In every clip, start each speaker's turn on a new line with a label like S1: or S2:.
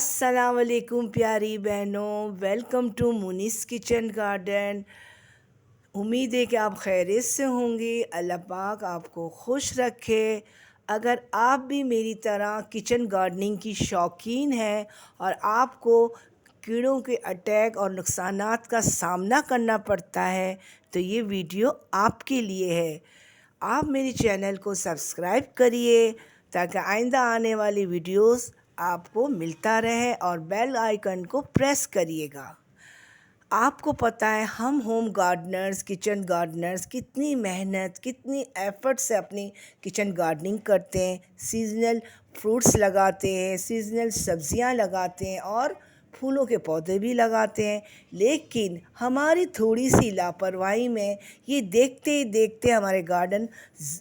S1: अस्सलाम वालेकुम प्यारी बहनों, वेलकम टू मुनीस किचन गार्डन। उम्मीद है कि आप खैरियत से होंगे। अल्लाह पाक आपको खुश रखे। अगर आप भी मेरी तरह किचन गार्डनिंग की शौकीन हैं और आपको कीड़ों के अटैक और नुकसानात का सामना करना पड़ता है तो ये वीडियो आपके लिए है। आप मेरे चैनल को सब्सक्राइब करिए ताकि आइंदा आने वाली वीडियोस आपको मिलता रहे और बेल आइकन को प्रेस करिएगा। आपको पता है हम होम गार्डनर्स, किचन गार्डनर्स कितनी मेहनत, कितनी एफर्ट से अपनी किचन गार्डनिंग करते हैं। सीजनल फ्रूट्स लगाते हैं, सीजनल सब्जियां लगाते हैं और फूलों के पौधे भी लगाते हैं, लेकिन हमारी थोड़ी सी लापरवाही में ये देखते ही देखते हमारे गार्डन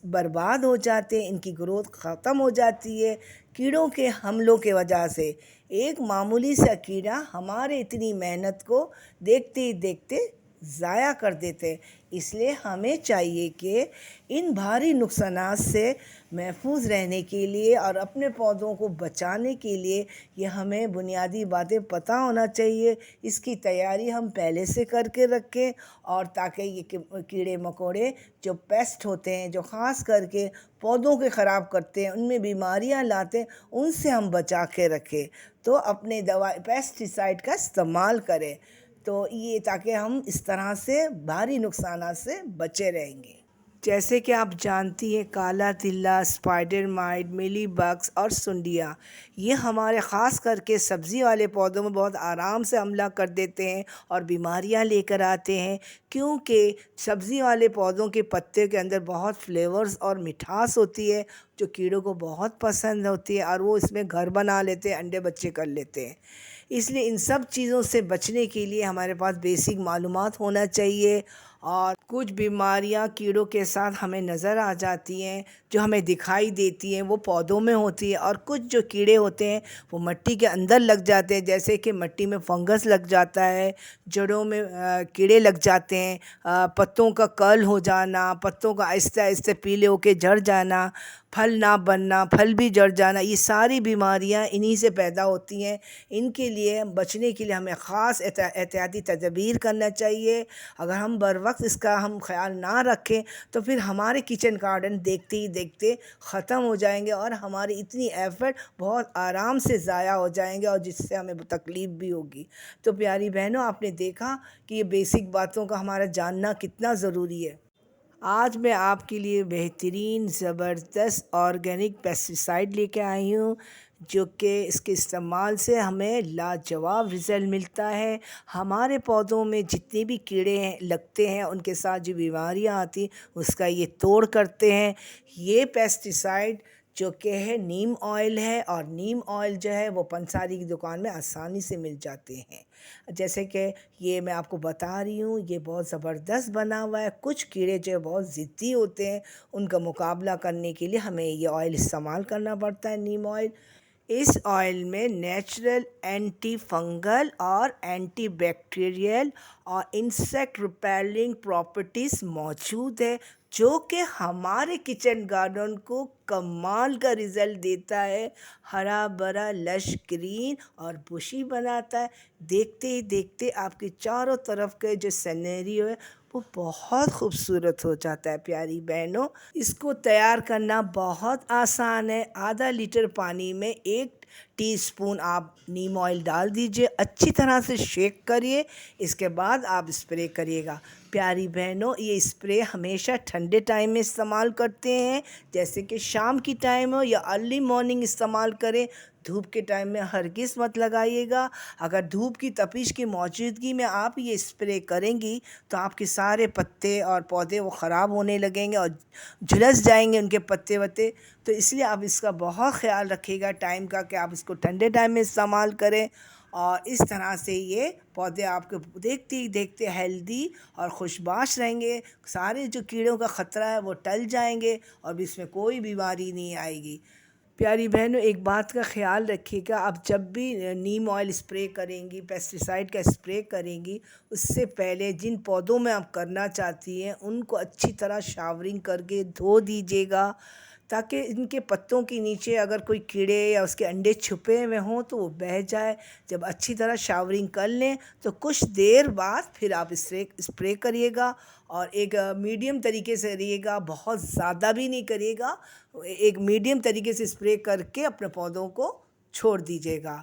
S1: बर्बाद हो जाते हैं, इनकी ग्रोथ ख़त्म हो जाती है कीड़ों के हमलों के वजह से। एक मामूली सा कीड़ा हमारे इतनी मेहनत को देखते ही देखते ज़ाया कर देते हैं। इसलिए हमें चाहिए कि इन भारी नुकसानात से महफूज रहने के लिए और अपने पौधों को बचाने के लिए ये हमें बुनियादी बातें पता होना चाहिए। इसकी तैयारी हम पहले से करके रखें और ताकि ये कीड़े मकोड़े जो पेस्ट होते हैं, जो ख़ास करके पौधों के ख़राब करते हैं, उनमें बीमारियां लाते हैं, उनसे हम बचा के रखें। तो अपने दवा पेस्टिसाइड का इस्तेमाल करें तो ये ताकि हम इस तरह से भारी नुकसानात से बचे रहेंगे। जैसे कि आप जानती हैं, काला तिल्ला, स्पाइडर माइट, मिली बग्स और सुंडियाँ ये हमारे ख़ास करके सब्ज़ी वाले पौधों में बहुत आराम से हमला कर देते हैं और बीमारियां लेकर आते हैं, क्योंकि सब्ज़ी वाले पौधों के पत्ते के अंदर बहुत फ्लेवर्स और मिठास होती है जो कीड़ों को बहुत पसंद होती है और वो इसमें घर बना लेते हैं, अंडे बच्चे कर लेते हैं। इसलिए इन सब चीज़ों से बचने के लिए हमारे पास बेसिक मालूमात होना चाहिए। और कुछ बीमारियां कीड़ों के साथ हमें नज़र आ जाती हैं, जो हमें दिखाई देती हैं, वो पौधों में होती है, और कुछ जो कीड़े होते हैं वो मिट्टी के अंदर लग जाते हैं। जैसे कि मिट्टी में फंगस लग जाता है, जड़ों में कीड़े लग जाते हैं, पत्तों का कर्ल हो जाना, पत्तों का आहिस्ते आहिस्ते पीले होके झड़ जाना, फल ना बनना, फल भी झड़ जाना, ये सारी बीमारियां इन्हीं से पैदा होती हैं। इनके लिए बचने के लिए हमें ख़ास एहतियाती तदबीर करना चाहिए। अगर हम बर वक्त इसका हम ख्याल ना रखें तो फिर हमारे किचन गार्डन देखते ही देखते ख़त्म हो जाएंगे और हमारी इतनी एफ़र्ट बहुत आराम से ज़ाया हो जाएंगे और जिससे हमें तकलीफ़ भी होगी। तो प्यारी बहनों, आपने देखा कि ये बेसिक बातों का हमारा जानना कितना ज़रूरी है। आज मैं आपके लिए बेहतरीन ज़बरदस्त ऑर्गेनिक पेस्टिसाइड लेके आई हूँ, जो कि इसके इस्तेमाल से हमें लाजवाब रिज़ल्ट मिलता है। हमारे पौधों में जितने भी कीड़े हैं लगते हैं, उनके साथ जो बीमारियाँ आती उसका ये तोड़ करते हैं। ये पेस्टिसाइड जो कि है नीम ऑयल है, और नीम ऑयल जो है वो पंसारी की दुकान में आसानी से मिल जाते हैं। जैसे कि ये मैं आपको बता रही हूँ, ये बहुत ज़बरदस्त बना हुआ है। कुछ कीड़े जो है बहुत ज़िद्दी होते हैं, उनका मुकाबला करने के लिए हमें ये ऑयल इस्तेमाल करना पड़ता है, नीम ऑयल। इस ऑयल में नेचुरल एंटी फंगल और एंटी बैक्टीरियल और इंसेक्ट रिपेलिंग प्रॉपर्टीज़ मौजूद है, जो कि हमारे किचन गार्डन को कमाल का रिज़ल्ट देता है। हरा भरा लश ग्रीन और बुशी बनाता है। देखते ही देखते आपके चारों तरफ के जो सिनेरियो है वो बहुत खूबसूरत हो जाता है। प्यारी बहनों, इसको तैयार करना बहुत आसान है। आधा लीटर पानी में 1 टीस्पून आप नीम ऑयल डाल दीजिए, अच्छी तरह से शेक करिए, इसके बाद आप स्प्रे करिएगा। प्यारी बहनों, ये स्प्रे हमेशा ठंडे टाइम में इस्तेमाल करते हैं, जैसे कि शाम की टाइम हो या अर्ली मॉर्निंग इस्तेमाल करें। धूप के टाइम में हरगिज़ मत लगाइएगा। अगर धूप की तपिश की मौजूदगी में आप ये स्प्रे करेंगी तो आपके सारे पत्ते और पौधे वो ख़राब होने लगेंगे और झुलस जाएंगे उनके पत्ते वत्ते। तो इसलिए आप इसका बहुत ख्याल रखिएगा टाइम का, कि आप इसको ठंडे टाइम में इस्तेमाल करें, और इस तरह से ये पौधे आपके देखते ही देखते हेल्दी और खुशबाश रहेंगे। सारे जो कीड़ों का ख़तरा है वो टल जाएंगे और इसमें कोई बीमारी नहीं आएगी। प्यारी बहनों, एक बात का ख्याल रखिएगा, आप जब भी नीम ऑयल स्प्रे करेंगी, पेस्टिसाइड का स्प्रे करेंगी, उससे पहले जिन पौधों में आप करना चाहती हैं उनको अच्छी तरह शावरिंग करके धो दीजिएगा, تاکہ ان کے پتوں کے نیچے اگر کوئی کیڑے یا اس کے انڈے چھپے ہوئے ہوں تو وہ بہہ جائے۔ جب اچھی طرح شاورنگ کر لیں تو کچھ دیر بعد پھر آپ اسپرے کریے گا، اور ایک میڈیم طریقے سے کریے گا، بہت زیادہ بھی نہیں کریے گا، ایک میڈیم طریقے سے اسپرے کر کے اپنے پودوں کو چھوڑ دیجیے گا۔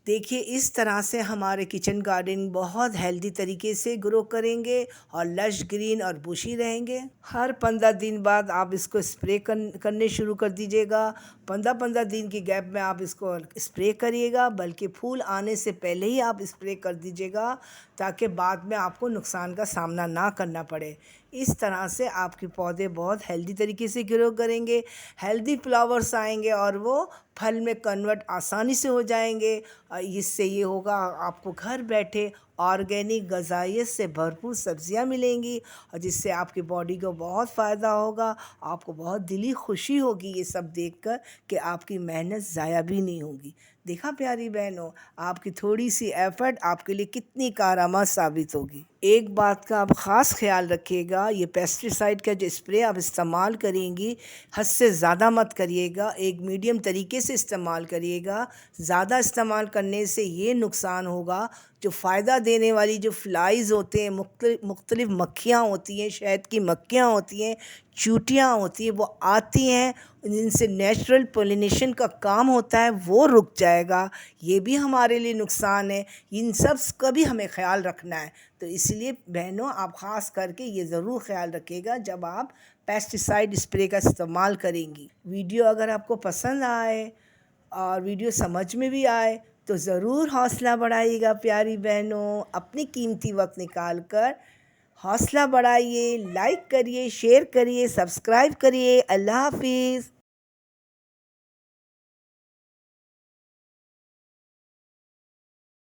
S1: دیکھیے اس طرح سے ہمارے کچن گارڈن بہت ہیلدی طریقے سے گرو کریں گے اور لش گرین اور بوشی رہیں گے۔ ہر 15 دن بعد آپ اس کو اسپرے کرنے شروع کر دیجیے گا۔ 15 دن کی گیپ میں آپ اس کو اسپرے کریے گا، بلکہ پھول آنے سے پہلے ہی آپ اسپرے کر دیجیے گا تاکہ بعد میں آپ کو نقصان کا سامنا نہ کرنا پڑے۔ اس طرح سے آپ کے پودے بہت ہیلدی طریقے سے گرو کریں گے، ہیلدی فلاورز آئیں گے اور وہ پھل میں کنورٹ آسانی سے ہو جائیں گے۔ اس سے یہ ہوگا آپ کو گھر بیٹھے آرگینک غذائیت سے بھرپور سبزیاں ملیں گی، اور جس سے آپ کی باڈی کو بہت فائدہ ہوگا۔ آپ کو بہت دلی خوشی ہوگی یہ سب دیکھ کر کہ آپ کی محنت ضائع بھی نہیں ہوگی۔ دیکھا پیاری بہنوں، آپ کی تھوڑی سی ایفرٹ آپ کے لیے کتنی کارآمد ثابت ہوگی۔ ایک بات کا آپ خاص خیال رکھیے گا، یہ پیسٹیسائڈ کا جو اسپرے آپ استعمال کریں گی حد سے زیادہ مت کریے گا، ایک میڈیم طریقے سے استعمال کریے گا۔ زیادہ استعمال کرنے سے یہ نقصان ہوگا، جو فائدہ دینے والی جو فلائز ہوتے ہیں، مختلف مکھیاں ہوتی ہیں، شہد کی مکھیاں ہوتی ہیں، چیونٹیاں ہوتی ہیں، وہ آتی ہیں، جن سے نیچرل پولینیشن کا کام ہوتا ہے وہ رک جائے گا۔ یہ بھی ہمارے لیے نقصان ہے، ان سب کا بھی ہمیں خیال رکھنا ہے۔ تو اس لیے بہنوں آپ خاص کر کے یہ ضرور خیال رکھیے گا جب آپ پیسٹیسائڈ اسپرے کا استعمال کریں گی۔ ویڈیو اگر آپ کو پسند آئے اور ویڈیو سمجھ میں بھی آئے تو ضرور حوصلہ بڑھائیے گا پیاری بہنوں، اپنی قیمتی وقت نکال کر حوصلہ بڑھائیے، لائک کریے، شیئر کریے، سبسکرائب کریے۔ اللہ حافظ۔